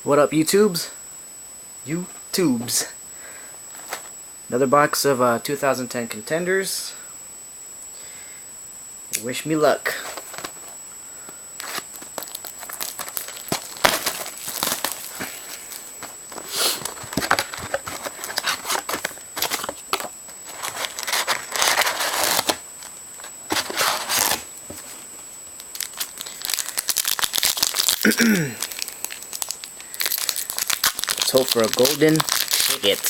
What up, YouTubes? YouTubes. Another box of 2010 Contenders. Wish me luck. Let's hope for a golden ticket.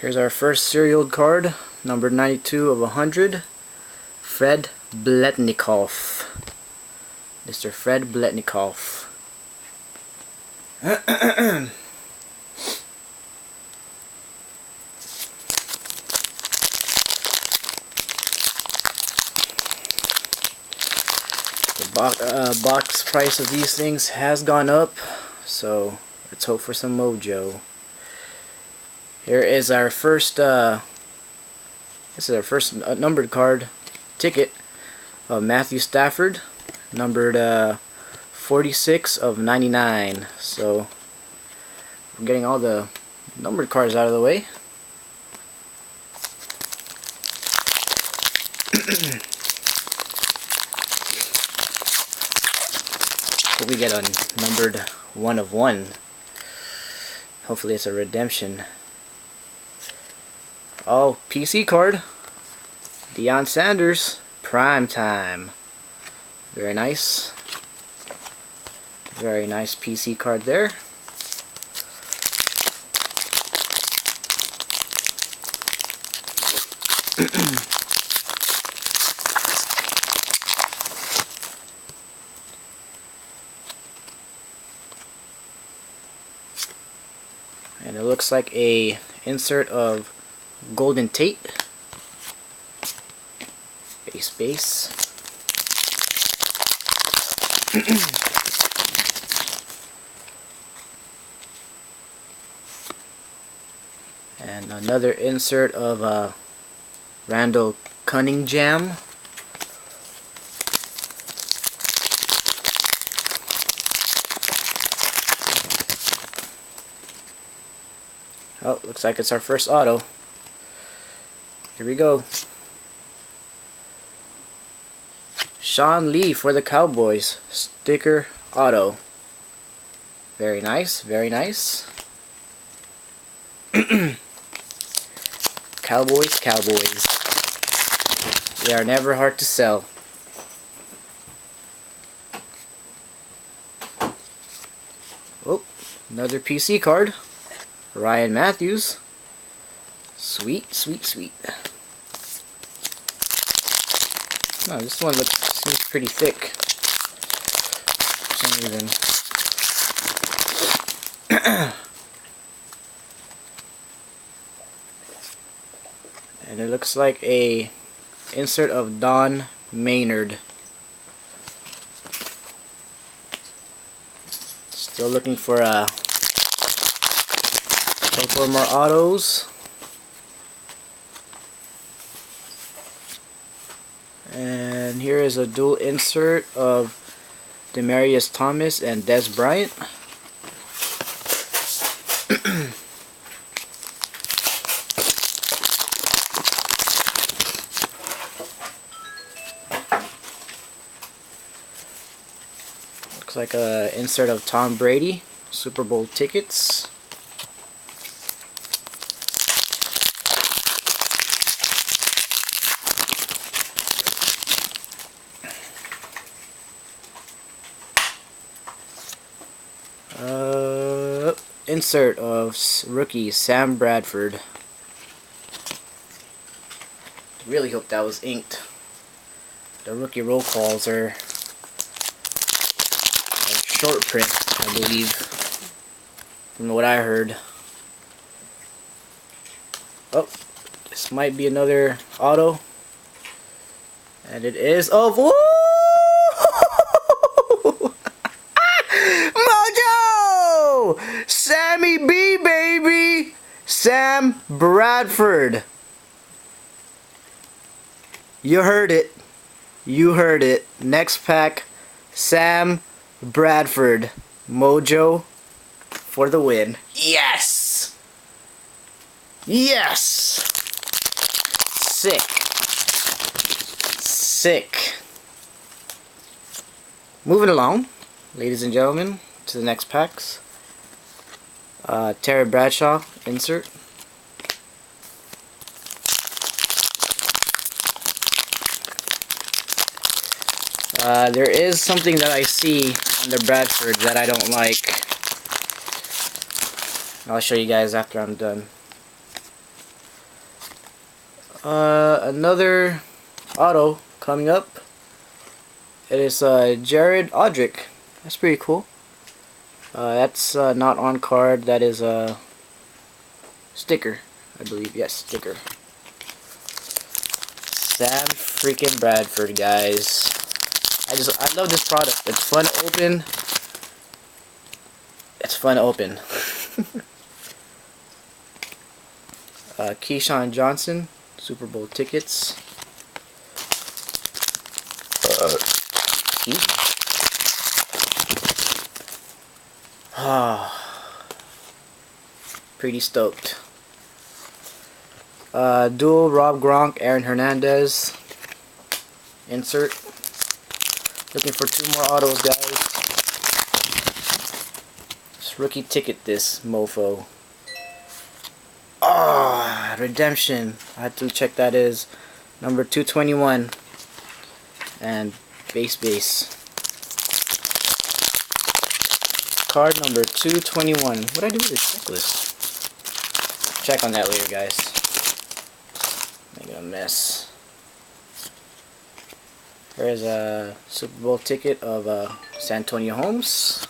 Here's our first serial card, number 92 of 100, Fred Biletnikoff. Mr. Fred Biletnikoff. The box price of these things has gone up, so let's hope for some mojo. Here is our first, this is our first numbered card ticket of Matthew Stafford, numbered 46 of 99. So we're getting all the numbered cards out of the way. So we get a numbered 1 of 1. Hopefully it's a redemption. Oh, PC card. Deion Sanders, prime time. Very nice. Very nice PC card there. And it looks like a insert of Golden Tate. Base. And another insert of Randall Cunningham. Oh, looks like it's our first auto. Here we go. Sean Lee for the Cowboys. Sticker auto. Very nice, very nice. Cowboys. They are never hard to sell. Oh, another PC card. Ryan Matthews. Sweet. Oh, this one seems pretty thick for some reason. And it looks like a insert of Don Maynard. Still looking for a couple more autos. And here is a dual insert of Demarius Thomas and Des Bryant. Looks like a insert of Tom Brady, Super Bowl tickets. Insert of rookie Sam Bradford. Really hope that was inked. The rookie roll calls are like short print, I believe, from what I heard. Oh, this might be another auto, and it is of Mojo! Sammy B, baby! Sam Bradford. You heard it. You heard it. Next pack, Sam Bradford. Mojo for the win. Yes! Yes! Sick. Sick. Moving along, ladies and gentlemen, to the next packs. Terry Bradshaw insert. There is something that I see on the Bradford that I don't like. I'll show you guys after I'm done. Another auto coming up. It is Jared Odrick. That's pretty cool. That's not on card. That is a sticker, I believe. Yes, sticker. Sam freaking Bradford, guys. I love this product. It's fun to open. It's fun to open. Keyshawn Johnson, Super Bowl tickets. Pretty stoked. Dual Rob Gronk, Aaron Hernandez insert. Looking for 2 more autos, guys. Just rookie ticket this mofo. Ah, redemption. I had to check that is number 221 and base. Card number 221. What did I do with this checklist? Check on that later, guys. Making a mess. There's a Super Bowl ticket of Santonio Holmes.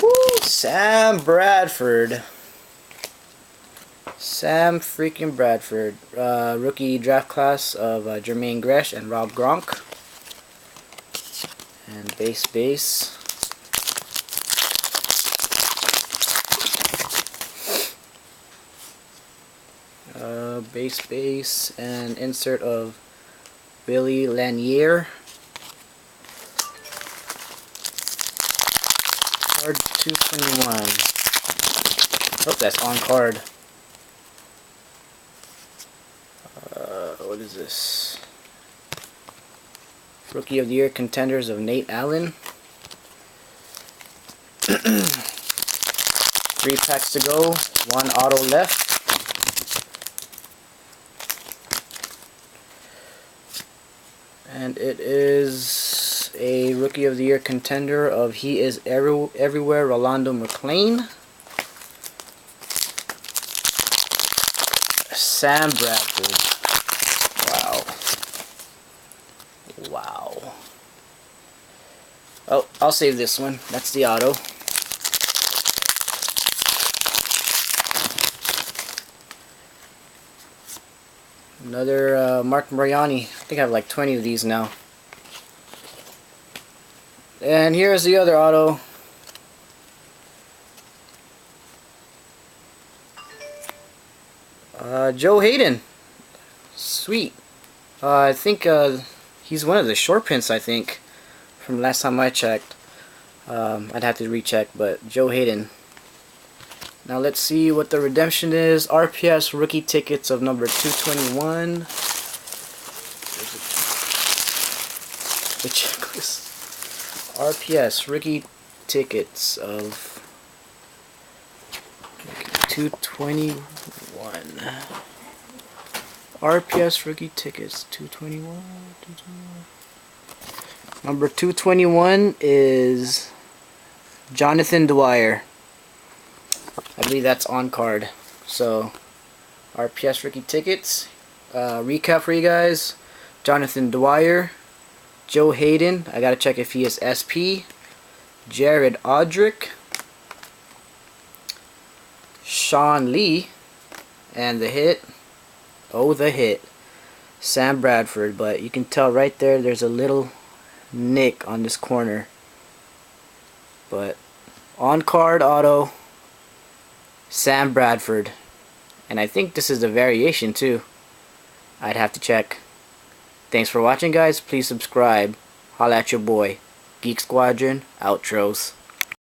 Woo! Sam Bradford. Sam freaking Bradford. Rookie draft class of Jermaine Gresh and Rob Gronk. And base. Base and insert of Billy Lanier. Card 221. Oh, that's on card. What is this? Rookie of the Year Contenders of Nate Allen. 3 packs to go. 1 auto left. And it is a Rookie of the Year contender of He Is Everywhere, Rolando McClain. Sam Bradford. Wow. Oh, I'll save this one. That's the auto. Another Mark Mariani. I think I have like 20 of these now. And here's the other auto. Joe Hayden. Sweet. I think he's one of the short prints, I think, from last time I checked. I'd have to recheck, but Joe Hayden. Now let's see what the redemption is. RPS rookie tickets of number 221. The checklist. RPS rookie tickets of 221. RPS rookie tickets 221. Number 221 is Jonathan Dwyer. I believe that's on card. So RPS rookie tickets. Recap for you guys. Jonathan Dwyer, Joe Hayden. I gotta check if he is SP. Jared Odrick, Sean Lee, and the hit. Oh, the hit. Sam Bradford. But you can tell right there, there's a little nick on this corner. But on card auto, Sam Bradford. And I think this is a variation too. I'd have to check. Thanks for watching, guys. Please subscribe. Holla at your boy. Geek Squadron. Outros.